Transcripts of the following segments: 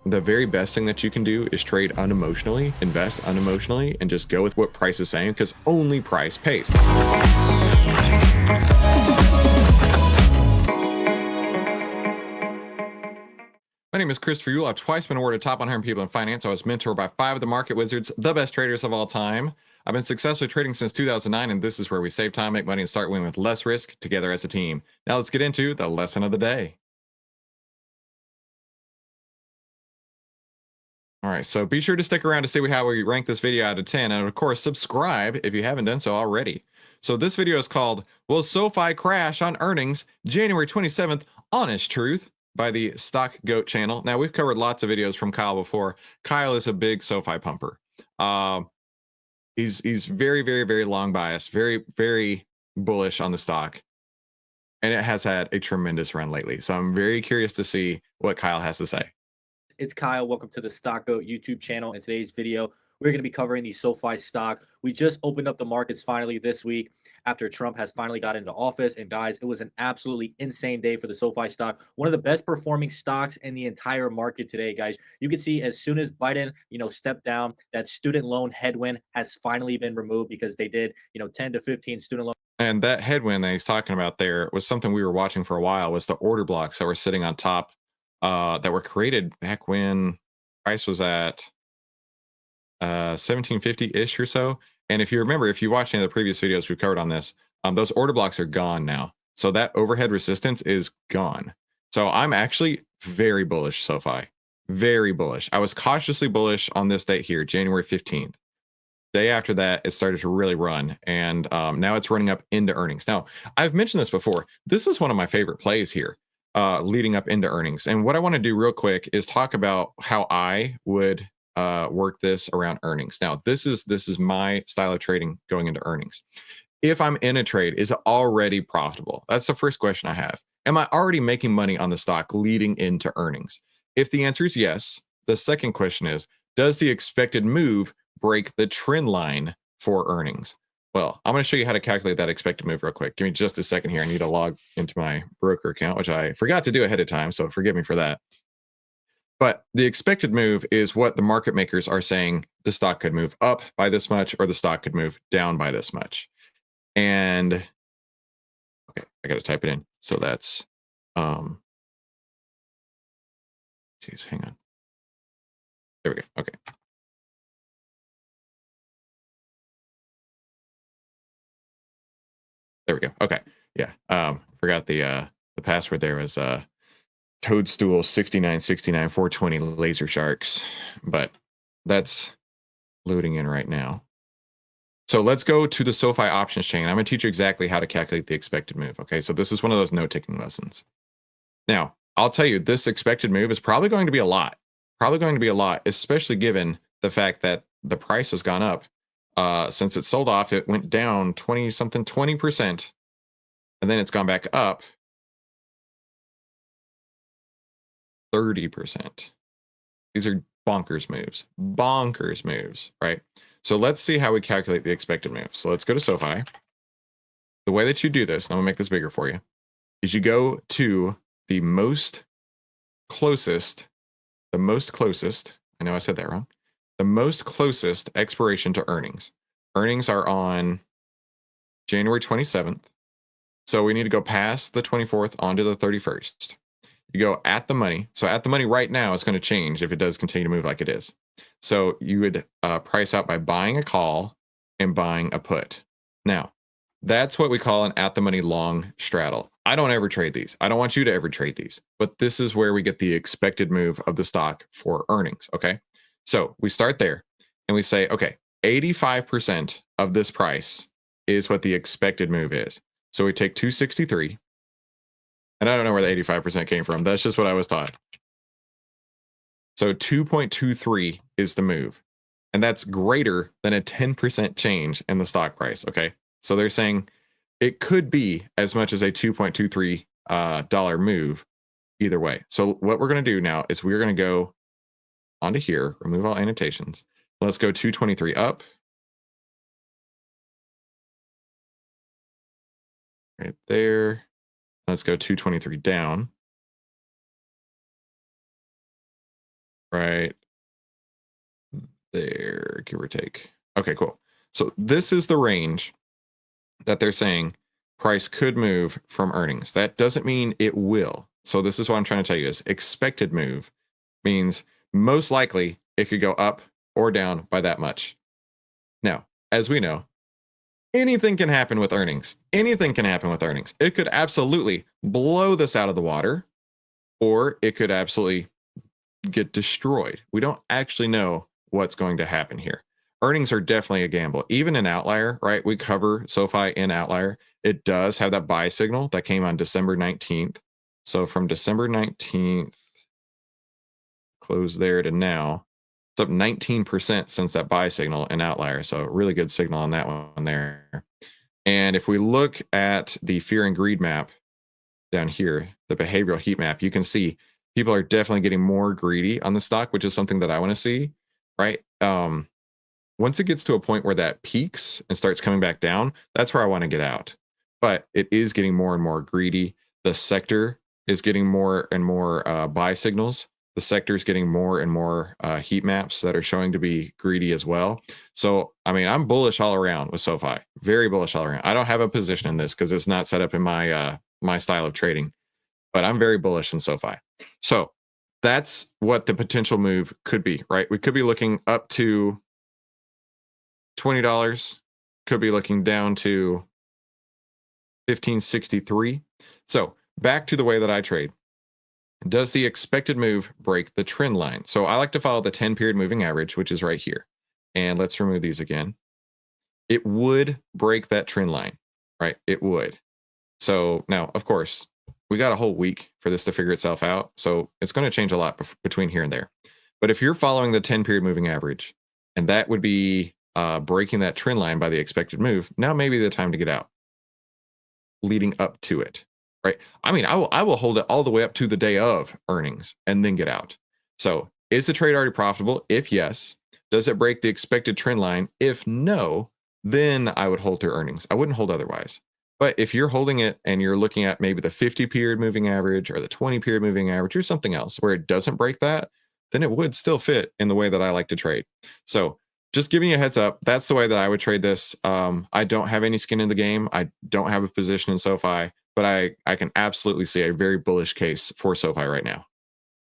the very best thing that you can do is trade unemotionally, invest unemotionally, and just go with what price is saying, because only price pays. My name is Christopher Yule. I've twice been awarded top 100 people in finance. I was mentored by 5 of the market wizards, the best traders of all time. I've been successfully trading since 2009, and this is where we save time, make money, and start winning with less risk together as a team. Now let's get into the lesson of the day. All right, so be sure to stick around to see how we rank this video out of 10, and of course, subscribe if you haven't done so already. So this video is called, Will SoFi Crash on Earnings, January 27th, Honest Truth, by the Stock Goat channel. Now, we've covered lots of videos from Kyle before. Kyle is a big SoFi pumper. He's very, very, very long biased, very, very bullish on the stock, and it has had a tremendous run lately. So I'm very curious to see what Kyle has to say. It's Kyle. Welcome to the Stock Goat YouTube channel. In today's video, we're going to be covering the SoFi stock. We just opened up the markets finally this week after Trump has finally got into office. And guys, it was an absolutely insane day for the SoFi stock. One of the best performing stocks in the entire market today, guys. You can see as soon as Biden, stepped down, that student loan headwind has finally been removed because they did, 10 to 15 student loan. And that headwind that he's talking about there was something we were watching for a while, was the order blocks that were sitting on top that were created back when price was at 1750-ish or so. And if you remember, if you watched any of the previous videos we've covered on this, those order blocks are gone now. So that overhead resistance is gone. So I'm actually very bullish SoFi, very bullish. I was cautiously bullish on this date here, January 15th. Day after that, it started to really run, and now it's running up into earnings. Now, I've mentioned this before. This is one of my favorite plays here, leading up into earnings. And what I want to do real quick is talk about how I would work this around earnings. Now, this is my style of trading going into earnings. If I'm in a trade, is it already profitable? That's the first question I have. Am I already making money on the stock leading into earnings? If the answer is yes, the second question is, does the expected move break the trend line for earnings? Well, I'm going to show you how to calculate that expected move real quick. Give me just a second here. I need to log into my broker account, which I forgot to do ahead of time, so forgive me for that. But the expected move is what the market makers are saying the stock could move up by this much, or the stock could move down by this much. And okay, I got to type it in. So that's geez, hang on. There we go. Okay. There we go. Okay. Yeah. Forgot the password there was toadstool 6969 420 laser sharks, but that's loading in right now. So let's go to the SoFi options chain. I'm going to teach you exactly how to calculate the expected move. Okay. So this is one of those note-taking lessons. Now, I'll tell you, this expected move is probably going to be a lot. Probably going to be a lot, especially given the fact that the price has gone up. Since it sold off, it went down 20%, and then it's gone back up 30%. These are bonkers moves, right? So let's see how we calculate the expected move. So let's go to SoFi. The way that you do this, and I'm gonna make this bigger for you, is you go to the most closest, I know I said that wrong, the most closest expiration to earnings. Earnings are on January 27th. So we need to go past the 24th onto the 31st. You go at the money. So at the money right now, it's going to change if it does continue to move like it is. So you would price out by buying a call and buying a put. Now, that's what we call an at the money long straddle. I don't ever trade these. I don't want you to ever trade these, but this is where we get the expected move of the stock for earnings. Okay. So we start there and we say, okay, 85% of this price is what the expected move is. So we take 263, and I don't know where the 85% came from. That's just what I was taught. So 2.23 is the move, and that's greater than a 10% change in the stock price. Okay. So they're saying it could be as much as a $2.23 dollar move either way. So what we're going to do now is we're going to go onto here, remove all annotations. Let's go 223 up. Right there. Let's go 223 down. right there, give or take. Okay, cool. So this is the range that they're saying price could move from earnings. That doesn't mean it will. So this is what I'm trying to tell you is expected move means most likely it could go up or down by that much. Now, as we know, anything can happen with earnings. Anything can happen with earnings. It could absolutely blow this out of the water, or it could absolutely get destroyed. We don't actually know what's going to happen here. Earnings are definitely a gamble. Even in OVTLYR, right? We cover SoFi in OVTLYR. It does have that buy signal that came on December 19th. So from December 19th, close there to now, it's up 19% since that buy signal in OVTLYR. So really good signal on that one there. And if we look at the fear and greed map down here, the behavioral heat map, you can see people are definitely getting more greedy on the stock, which is something that I want to see, right? Once it gets to a point where that peaks and starts coming back down, that's where I want to get out. But it is getting more and more greedy. The sector is getting more and more buy signals. The sector is getting more and more heat maps that are showing to be greedy as well. So, I mean, I'm bullish all around with SoFi. Very bullish all around. I don't have a position in this because it's not set up in my my style of trading, but I'm very bullish in SoFi. So that's what the potential move could be, right? We could be looking up to $20, could be looking down to 1563. So back to the way that I trade. Does the expected move break the trend line? So I like to follow the 10 period moving average, which is right here. And let's remove these again. It would break that trend line, right? It would. So now, of course, we got a whole week for this to figure itself out. So it's going to change a lot between here and there. But if you're following the 10 period moving average, and that would be breaking that trend line by the expected move, now may be the time to get out leading up to it, right? I mean, I will hold it all the way up to the day of earnings and then get out. So is the trade already profitable? If yes. Does it break the expected trend line? If no, then I would hold through earnings. I wouldn't hold otherwise. But if you're holding it and you're looking at maybe the 50 period moving average or the 20 period moving average or something else where it doesn't break that, then it would still fit in the way that I like to trade. So just giving you a heads up, that's the way that I would trade this. I don't have any skin in the game. I don't have a position in SoFi, but I can absolutely see a very bullish case for SoFi right now.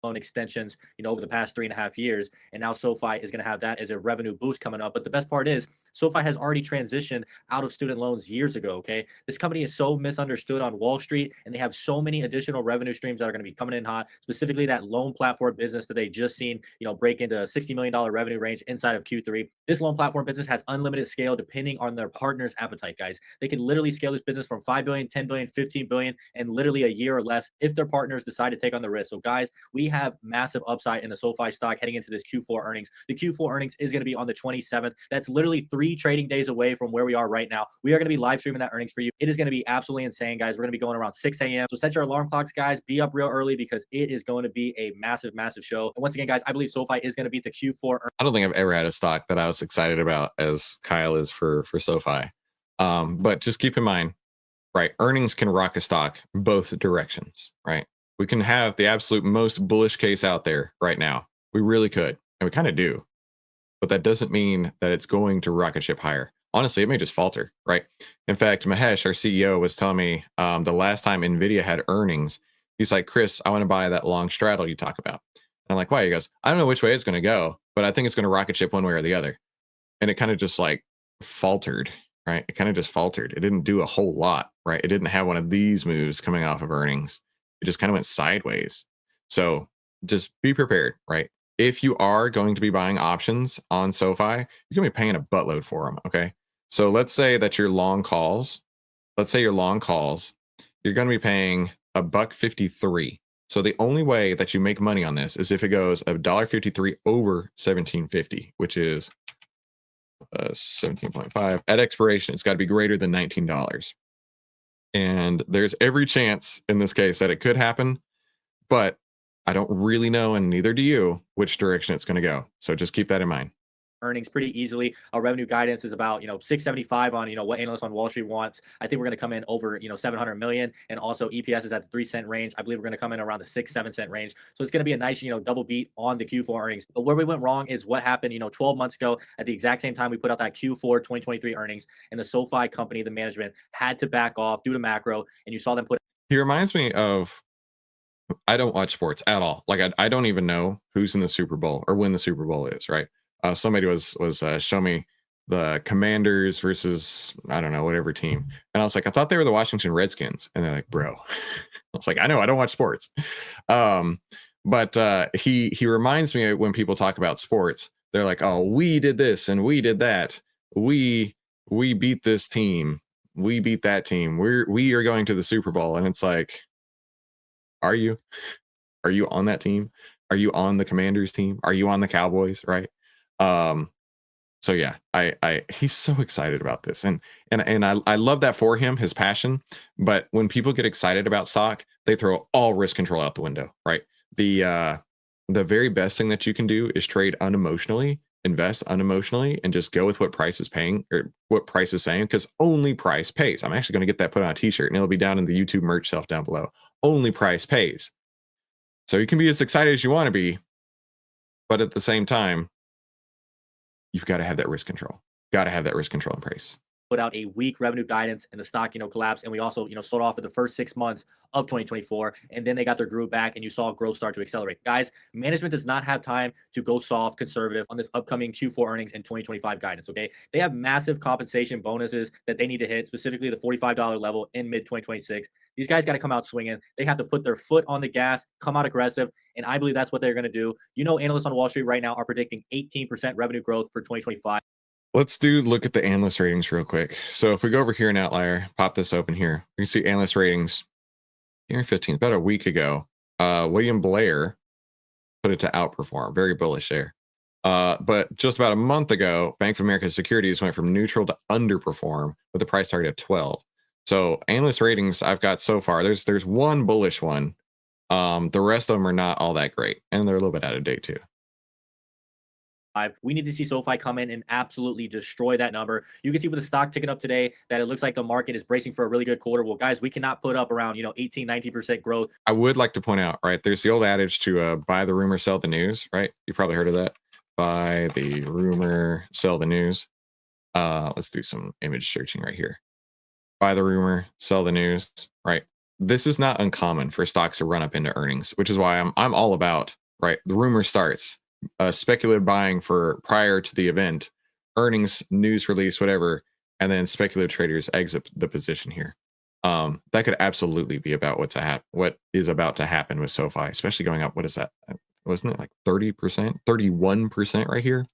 Loan extensions, over the past 3.5 years. And now SoFi is going to have that as a revenue boost coming up. But the best part is SoFi has already transitioned out of student loans years ago. Okay. This company is so misunderstood on Wall Street, and they have so many additional revenue streams that are going to be coming in hot, specifically that loan platform business that they just seen, break into $60 million revenue range inside of Q3. This loan platform business has unlimited scale depending on their partner's appetite, guys. They can literally scale this business from 5 billion, 10 billion, 15 billion in literally a year or less if their partners decide to take on the risk. So guys, we have massive upside in the SoFi stock heading into this Q4 earnings. The Q4 earnings is going to be on the 27th. That's literally 3 trading days away from where we are right now. We are going to be live streaming that earnings for you. It is going to be absolutely insane, guys. We're going to be going around 6 a.m. So set your alarm clocks, guys. Be up real early because it is going to be a massive, massive show. And once again, guys, I believe SoFi is going to beat the Q4. I don't think I've ever had a stock that I was excited about as Kyle is for SoFi. But just keep in mind, right? Earnings can rock a stock both directions, right? We can have the absolute most bullish case out there right now. We really could, and we kind of do. But that doesn't mean that it's going to rocket ship higher. Honestly, it may just falter, right? In fact, Mahesh, our CEO, was telling me the last time NVIDIA had earnings, he's like, Chris, I want to buy that long straddle you talk about. And I'm like, why? He goes, I don't know which way it's going to go, but I think it's going to rocket ship one way or the other. And it kind of just like faltered, right? It kind of just faltered. It didn't do a whole lot, right? It didn't have one of these moves coming off of earnings. It just kind of went sideways. So just be prepared, right? If you are going to be buying options on SoFi, you're going to be paying a buttload for them, okay? So let's say that your long calls, you're going to be paying $1.53. So the only way that you make money on this is if it goes $1.53 over 17.50, which is 17.5 at expiration. It's got to be greater than $19. And there's every chance in this case that it could happen, but I don't really know, and neither do you, which direction it's going to go. So just keep that in mind. earnings pretty easily. Our revenue guidance is about 675 on what analysts on Wall Street wants. I think we're going to come in over 700 million, and also EPS is at the 3 cent range. I believe we're going to come in around the 6-7 cent range. So it's going to be a nice double beat on the Q4 earnings. But where we went wrong is what happened 12 months ago at the exact same time we put out that Q4 2023 earnings, and the SoFi company, the management had to back off due to macro, and you saw them put. He reminds me of, I don't watch sports at all. Like I don't even know who's in the Super Bowl or when the Super Bowl is, right? Somebody was show me the Commanders versus, I don't know, whatever team. And I was like, I thought they were the Washington Redskins. And they're like, bro. I was like, I know, I don't watch sports. But he reminds me of when people talk about sports, they're like, oh, we did this and we did that. We beat this team. We beat that team. We are going to the Super Bowl. And it's like, are you on that team? Are you on the Commanders team? Are you on the Cowboys? Right. So yeah, he's so excited about this, and I love that for him, his passion. But when people get excited about stock, they throw all risk control out the window, right? The very best thing that you can do is trade unemotionally, invest unemotionally, and just go with what price is paying or what price is saying, because only price pays. I'm actually going to get that put on a t-shirt, and it'll be down in the YouTube merch shelf down below. Only price pays. So you can be as excited as you want to be, but at the same time, you've got to have that risk control. Got to have that risk control in price. Put out a weak revenue guidance, and the stock collapsed, and we also sold off at the first 6 months of 2024, and then they got their groove back, and you saw growth start to accelerate. Guys, management does not have time to go soft, conservative on this upcoming Q4 earnings and 2025 guidance. Okay, they have massive compensation bonuses that they need to hit, specifically the $45 level in mid 2026. These guys got to come out swinging. They have to put their foot on the gas, come out aggressive, and I believe that's what they're going to do. Analysts on Wall Street right now are predicting 18% revenue growth for 2025. Let's look at the analyst ratings real quick. So if we go over here in OVTLYR, pop this open here, you can see analyst ratings here 15th, about a week ago. William Blair put it to outperform, very bullish there. But just about a month ago, Bank of America Securities went from neutral to underperform with a price target of 12. So analyst ratings I've got so far, there's one bullish one. The rest of them are not all that great, and they're a little bit out of date too. We need to see SoFi come in and absolutely destroy that number. You can see with the stock ticking up today that it looks like the market is bracing for a really good quarter. Well, guys, we cannot put up around 18, 19% growth. I would like to point out, right, there's the old adage to buy the rumor, sell the news, right? You probably heard of that. Buy the rumor, sell the news. Let's do some image searching right here. Buy the rumor, sell the news, right? This is not uncommon for stocks to run up into earnings, which is why I'm all about, right? The rumor starts. Speculative buying for prior to the event, earnings, news release, whatever, and then speculative traders exit the position here. That could absolutely be about what is about to happen with SoFi, especially going up. What is that? Wasn't it like 30%, 31% right here?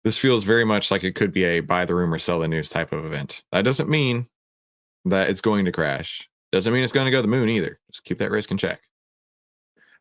This feels very much like it could be a buy the rumor, sell the news type of event. That doesn't mean that it's going to crash. Doesn't mean it's going to go to the moon either. Just keep that risk in check.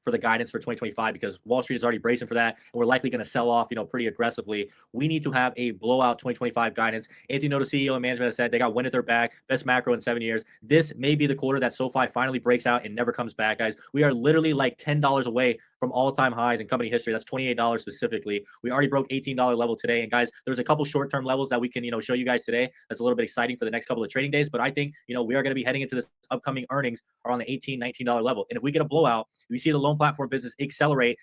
For the guidance for 2025, because Wall Street is already bracing for that, and we're likely going to sell off, pretty aggressively. We need to have a blowout 2025 guidance. Anthony Noto, CEO and management, has said they got wind at their back, best macro in 7 years. This may be the quarter that SoFi finally breaks out and never comes back, guys. We are literally like $10 away from all-time highs in company history. That's $28 specifically. We already broke $18 level today, and guys, there's a couple short-term levels that we can, show you guys today. That's a little bit exciting for the next couple of trading days. But I think, we are going to be heading into this upcoming earnings around the $18, $19 level. And if we get a blowout, we see the loan platform business accelerate,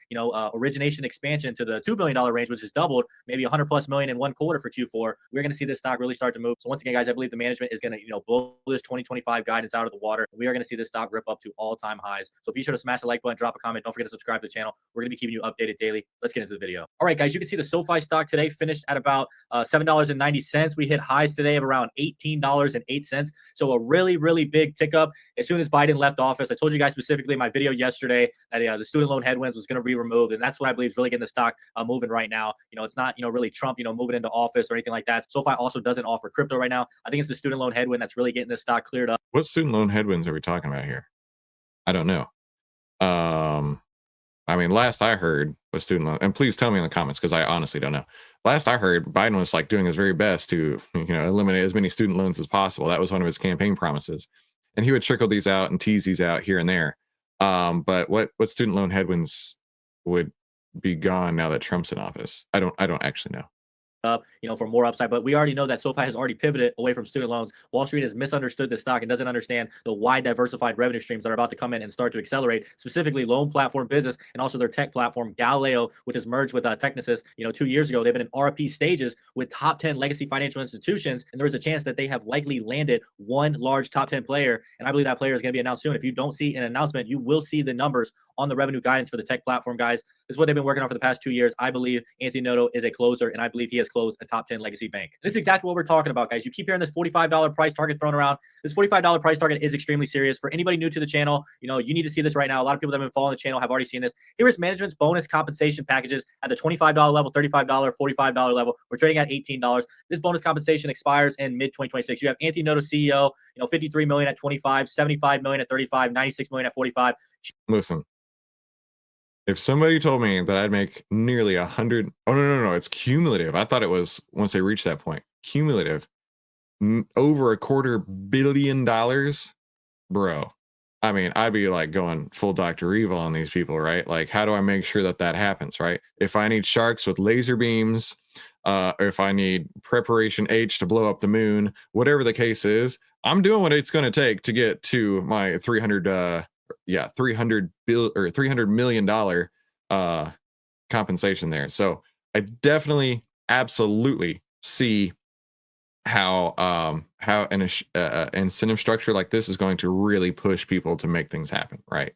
origination expansion to the $2 billion range, which is doubled, maybe 100+ million in one quarter for Q4. We're going to see this stock really start to move. So once again, guys, I believe the management is going to, blow this 2025 guidance out of the water. We are going to see this stock rip up to all-time highs. So be sure to smash the like button, drop a comment. Don't forget to subscribe to the channel. We're going to be keeping you updated daily. Let's get into the video. All right, guys, you can see the SoFi stock today finished at about $7.90. We hit highs today of around $18.08. So a really, really big tick up as soon as Biden left office. I told you guys specifically in my video yesterday that the student loan headwinds was going to be removed, and that's what I believe is really getting the stock moving right now. It's not really Trump moving into office or anything like that. SoFi also doesn't offer crypto right now. I think it's the student loan headwind that's really getting this stock cleared up. What student loan headwinds are we talking about here? I don't know. I mean, last I heard was student loan, and please tell me in the comments because I honestly don't know. Last I heard, Biden was like doing his very best to eliminate as many student loans as possible. That was one of his campaign promises, and he would trickle these out and tease these out here and there. But what student loan headwinds would be gone now that Trump's in office? I don't actually know. up, for more upside. But we already know that SoFi has already pivoted away from student loans. Wall Street has misunderstood this stock and doesn't understand the wide diversified revenue streams that are about to come in and start to accelerate, specifically loan platform business and also their tech platform, Galileo, which is merged with Technisys, 2 years ago. They've been in RFP stages with top 10 legacy financial institutions, and there's a chance that they have likely landed one large top 10 player. And I believe that player is going to be announced soon. If you don't see an announcement, you will see the numbers on the revenue guidance for the tech platform, guys. This is what they've been working on for the past 2 years. I believe Anthony Noto is a closer, and I believe he has closed a top 10 legacy bank. This is exactly what we're talking about, guys. You keep hearing this $45 price target thrown around. This $45 price target is extremely serious. For anybody new to the channel, you need to see this right now. A lot of people that have been following the channel have already seen this. Here is management's bonus compensation packages at the $25 level, $35, $45 level. We're trading at $18. This bonus compensation expires in mid-2026. You have Anthony Noto, CEO, $53 million at 25, $75 million at 35, $96 million at 45. Listen, if somebody told me that I'd make nearly 100, no, it's cumulative. I thought it was once they reach that point, cumulative, over $250 million, bro. I mean, I'd be like going full Dr. Evil on these people, right? Like, how do I make sure that that happens, right? If I need sharks with laser beams, or if I need preparation H to blow up the moon, whatever the case is, I'm doing what it's going to take to get to my $300 million compensation there. So I definitely, absolutely see how an incentive structure like this is going to really push people to make things happen, right?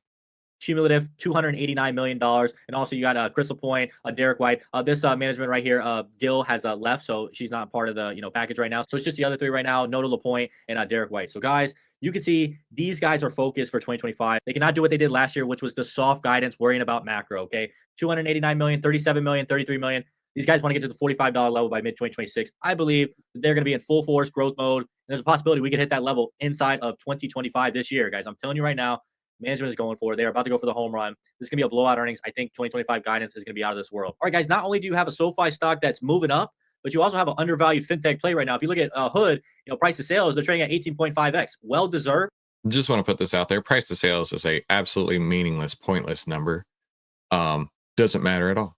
Cumulative $289 million. And also you got Crystal Point, Derek White. This management right here, Gil has left, so she's not part of the package right now. So it's just the other three right now, Noto LaPointe and Derek White. So guys, you can see these guys are focused for 2025. They cannot do what they did last year, which was the soft guidance, worrying about macro. Okay, 289 million, 37 million, 33 million. These guys want to get to the $45 level by mid-2026. I believe that they're going to be in full force growth mode. And there's a possibility we could hit that level inside of 2025 this year, guys. I'm telling you right now, management is going for it. They're about to go for the home run. This is going to be a blowout earnings. I think 2025 guidance is going to be out of this world. All right, guys, not only do you have a SoFi stock that's moving up, but you also have an undervalued fintech play right now. If you look at Hood, price to sales, they're trading at 18.5x. Well deserved. Just want to put this out there. Price to sales is a absolutely meaningless, pointless number. Doesn't matter at all.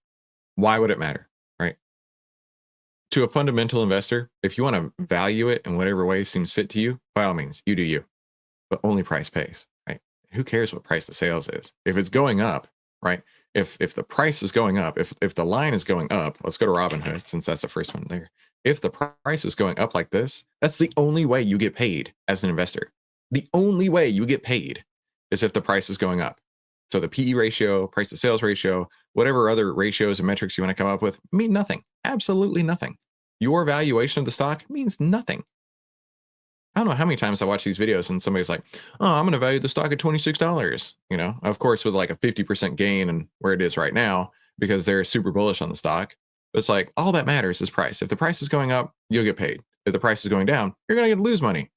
Why would it matter, right? To a fundamental investor, if you want to value it in whatever way seems fit to you, by all means, you do you. But only price pays, right? Who cares what price to sales is? If it's going up, right? If the price is going up, if the line is going up, let's go to Robinhood since that's the first one there. If the price is going up like this, that's the only way you get paid as an investor. The only way you get paid is if the price is going up. So the PE ratio, price to sales ratio, whatever other ratios and metrics you want to come up with mean nothing. Absolutely nothing. Your valuation of the stock means nothing. I don't know how many times I watch these videos and somebody's like, oh, I'm going to value the stock at $26, of course, with like a 50% gain and where it is right now, because they're super bullish on the stock. But it's like, all that matters is price. If the price is going up, you'll get paid. If the price is going down, you're going to lose money.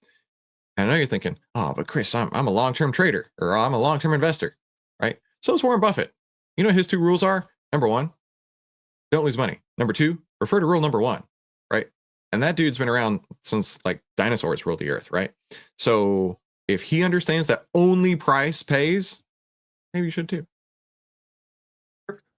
And I know you're thinking, oh, but Chris, I'm a long-term trader, or I'm a long-term investor, right? So is Warren Buffett. You know what his two rules are? Number one, don't lose money. Number two, refer to rule number one, right? And that dude's been around since like dinosaurs ruled the earth, right? So if he understands that only price pays, maybe you should too.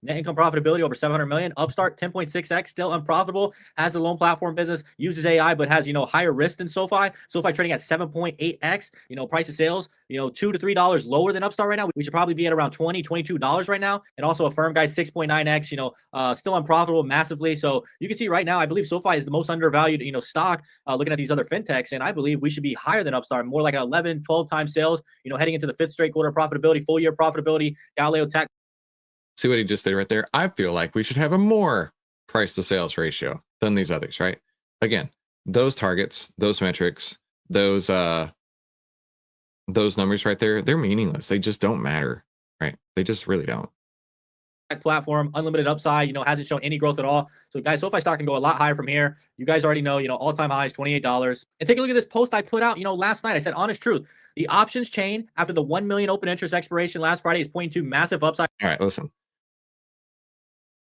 Net income profitability over 700 million. Upstart 10.6x, still unprofitable. Has a loan platform business, uses AI, but has higher risk than SoFi. SoFi trading at 7.8x. Price of sales, $2 to $3 lower than Upstart right now. We should probably be at around $20, $22 right now. And also Affirm, guys, 6.9x. Still unprofitable massively. So you can see right now, I believe SoFi is the most undervalued stock. Looking at these other fintechs, and I believe we should be higher than Upstart, more like 11, 12 times sales. Heading into the fifth straight quarter profitability, full year profitability. Galileo Tech. See what he just did right there? I feel like we should have a more price to sales ratio than these others, right? Again, those targets, those metrics, those numbers right there, they're meaningless. They just don't matter, right? They just really don't. Platform, unlimited upside, hasn't shown any growth at all. So guys, SoFi stock can go a lot higher from here. You guys already know, all-time highs, $28. And take a look at this post I put out, last night. I said, honest truth, the options chain after the 1 million open interest expiration last Friday is pointing to massive upside. All right, listen.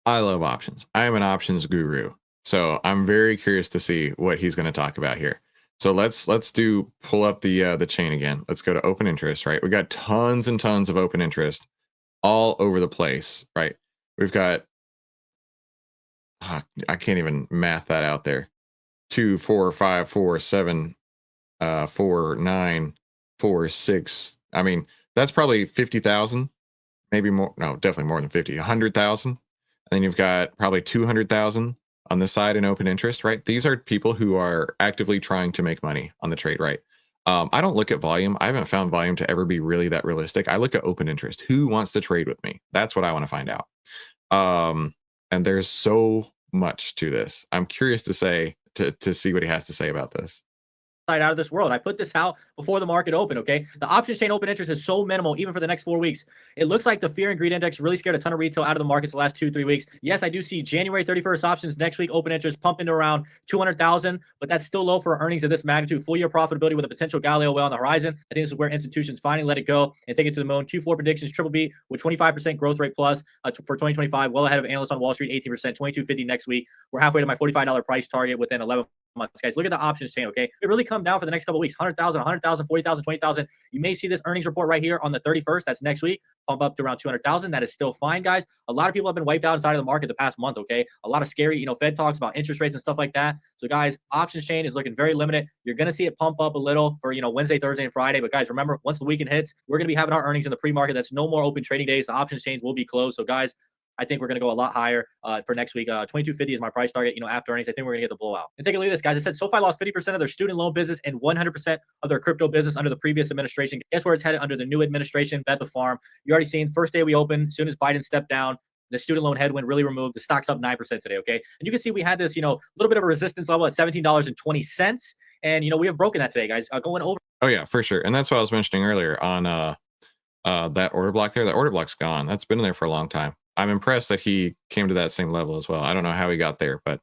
I love options. I am an options guru. So I'm very curious to see what he's going to talk about here. So let's pull up the chain again. Let's go to open interest, right? We got tons and tons of open interest all over the place, right? We've got I can't even math that out there. 2, 4, 5, 4, 7, 4, 9, 4, 6. I mean, that's probably 50,000, maybe more. No, definitely more than 50, 100,000. And then you've got probably 200,000 on the side in open interest, right? These are people who are actively trying to make money on the trade, right? I don't look at volume. I haven't found volume to ever be really that realistic. I look at open interest. Who wants to trade with me? That's what I want to find out. And there's so much to this. I'm curious to see what he has to say about this. Out of this world. I put this out before the market opened, okay? The options chain open interest is so minimal, even for the next 4 weeks. It looks like the fear and greed index really scared a ton of retail out of the markets the last 2-3 weeks. Yes, I do see January 31st options next week open interest pump into around 200,000, but that's still low for earnings of this magnitude. Full year profitability with a potential Galileo whale on the horizon. I think this is where institutions finally let it go and take it to the moon. Q4 predictions, triple B with 25% growth rate plus for 2025, well ahead of analysts on Wall Street, 18%, 2250 next week. We're halfway to my $45 price target within 11 months, guys. Look at the options chain, okay? It really come down for the next couple of weeks. 100,000, 100,000, 40,000, 20,000. You may see this earnings report right here on the 31st. That's next week. Pump up to around 200,000. That is still fine, guys. A lot of people have been wiped out inside of the market the past month, okay? A lot of scary, Fed talks about interest rates and stuff like that. So, guys, options chain is looking very limited. You're going to see it pump up a little for, Wednesday, Thursday, and Friday. But, guys, remember, once the weekend hits, we're going to be having our earnings in the pre-market. That's no more open trading days. The options chains will be closed. So, guys, I think we're going to go a lot higher for next week. 2250 is my price target. After earnings, I think we're going to get the blowout. And take a look at this, guys. I said SoFi lost 50% of their student loan business and 100% of their crypto business under the previous administration. Guess where it's headed under the new administration? Bet the farm. You already seen first day we opened. As soon as Biden stepped down, the student loan headwind really removed. The stock's up 9% today. Okay, and you can see we had this, little bit of a resistance level at $17.20, and we have broken that today, guys. Going over. Oh yeah, for sure. And that's what I was mentioning earlier on that order block there. That order block's gone. That's been there for a long time. I'm impressed that he came to that same level as well. I don't know how he got there, but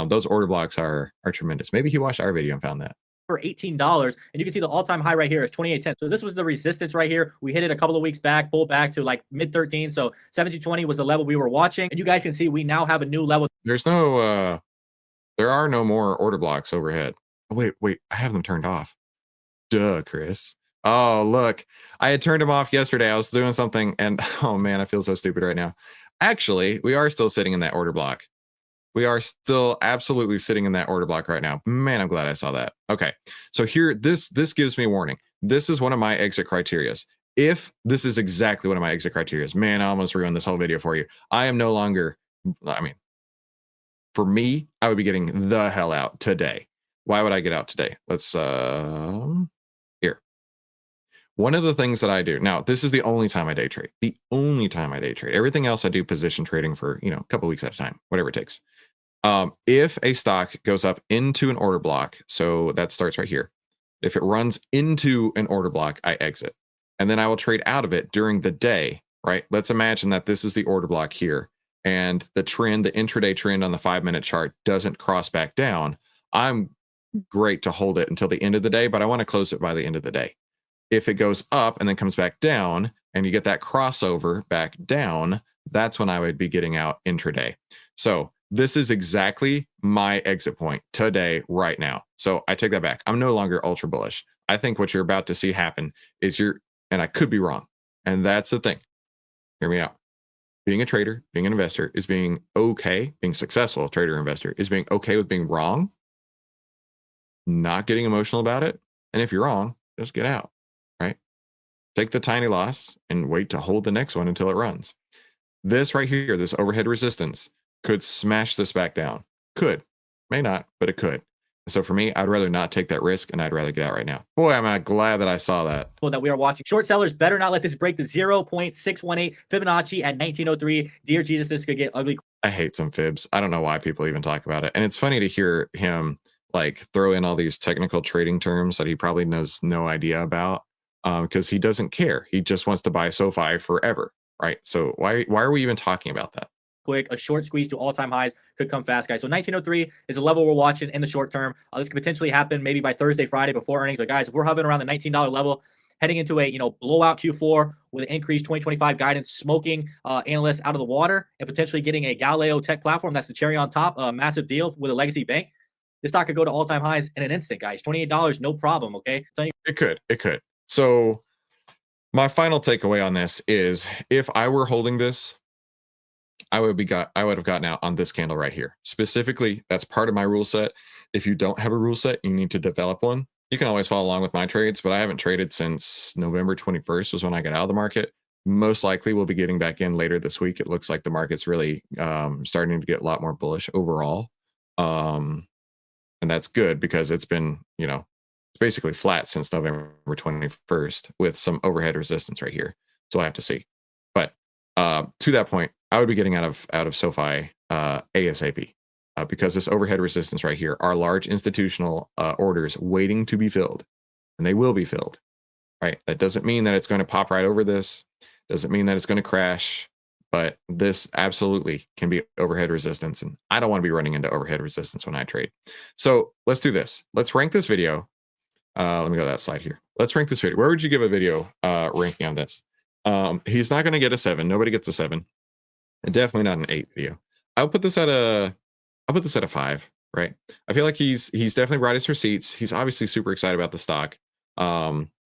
those order blocks are tremendous. Maybe he watched our video and found that. For $18, and you can see the all-time high right here is 28.10. So this was the resistance right here. We hit it a couple of weeks back, pulled back to like mid 13. So 1720 was the level we were watching, and you guys can see we now have a new level. There are no more order blocks overhead. Oh, wait, I have them turned off. Duh, Chris. Oh, look, I had turned them off yesterday. I was doing something, and oh man, I feel so stupid right now. Actually, we are still sitting in that order block. We are still absolutely sitting in that order block right now. Man, I'm glad I saw that. Okay, so here, this gives me a warning. This is one of my exit criterias. If this is exactly one of my exit criterias, man, I almost ruined this whole video for you. I am no longer, for me, I would be getting the hell out today. Why would I get out today? Let's, here. One of the things that I do, now, this is the only time I day trade. The only time I day trade. Everything else I do position trading for, a couple weeks at a time, whatever it takes. If a stock goes up into an order block, so that starts right here. If it runs into an order block, I exit. And then I will trade out of it during the day, right? Let's imagine that this is the order block here. And the trend, the intraday trend on the 5-minute chart doesn't cross back down. I'm great to hold it until the end of the day, but I want to close it by the end of the day. If it goes up and then comes back down and you get that crossover back down, that's when I would be getting out intraday. So this is exactly my exit point today, right now. So I take that back. I'm no longer ultra bullish. I think what you're about to see happen is and I could be wrong. And that's the thing. Hear me out. Being a trader, being an investor is being okay. Being successful, trader, investor is being okay with being wrong, not getting emotional about it. And if you're wrong, just get out, right? Take the tiny loss and wait to hold the next one until it runs. This right here, this overhead resistance could smash this back down. Could, may not, but it could. So for me, I'd rather not take that risk and I'd rather get out right now. Boy, am I glad that I saw that. That we are watching. Short sellers better not let this break the 0.618 Fibonacci at 1903. Dear Jesus, this could get ugly. I hate some fibs. I don't know why people even talk about it. And it's funny to hear him like throw in all these technical trading terms that he probably has no idea about because he doesn't care. He just wants to buy SoFi forever, right? So why are we even talking about that? Quick, a short squeeze to all-time highs could come fast, guys. So 1903 is a level we're watching in the short term. This could potentially happen maybe by Thursday, Friday before earnings. But guys, if we're hovering around the $19 level, heading into a blowout Q4 with an increased 2025 guidance, smoking analysts out of the water, and potentially getting a Galileo tech platform, that's the cherry on top, a massive deal with a legacy bank. This stock could go to all-time highs in an instant, guys. $28, no problem. Okay, it could. So my final takeaway on this is, if I were holding this, I would have gotten out on this candle right here. Specifically, that's part of my rule set. If you don't have a rule set, you need to develop one. You can always follow along with my trades, but I haven't traded since November 21st was when I got out of the market. Most likely we'll be getting back in later this week. It looks like the market's really starting to get a lot more bullish overall. And that's good because it's been, it's basically flat since November 21st with some overhead resistance right here. So I have to see. But to that point, I would be getting out of SoFi ASAP because this overhead resistance right here are large institutional orders waiting to be filled, and they will be filled. Right? That doesn't mean that it's going to pop right over this. Doesn't mean that it's going to crash. But this absolutely can be overhead resistance, and I don't want to be running into overhead resistance when I trade. So let's do this. Let's rank this video. Let me go to that slide here. Let's rank this video. Where would you give a video ranking on this? He's not going to get a 7. Nobody gets a 7. And definitely not an 8 video. I'll put this at a 5, right? I feel like he's definitely brought his receipts. He's obviously super excited about the stock.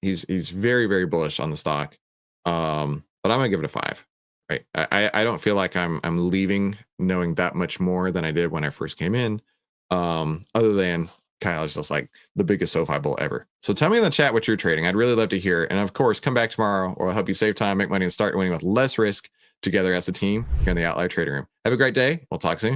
He's very, very bullish on the stock. But I'm gonna give it a 5. Right. I don't feel like I'm leaving knowing that much more than I did when I first came in. Other than Kyle is just like the biggest SoFi bull ever. So tell me in the chat what you're trading. I'd really love to hear. And of course, come back tomorrow or I'll help you save time, make money, and start winning with less risk together as a team here in the OVTLYR Trading Room. Have a great day. We'll talk soon.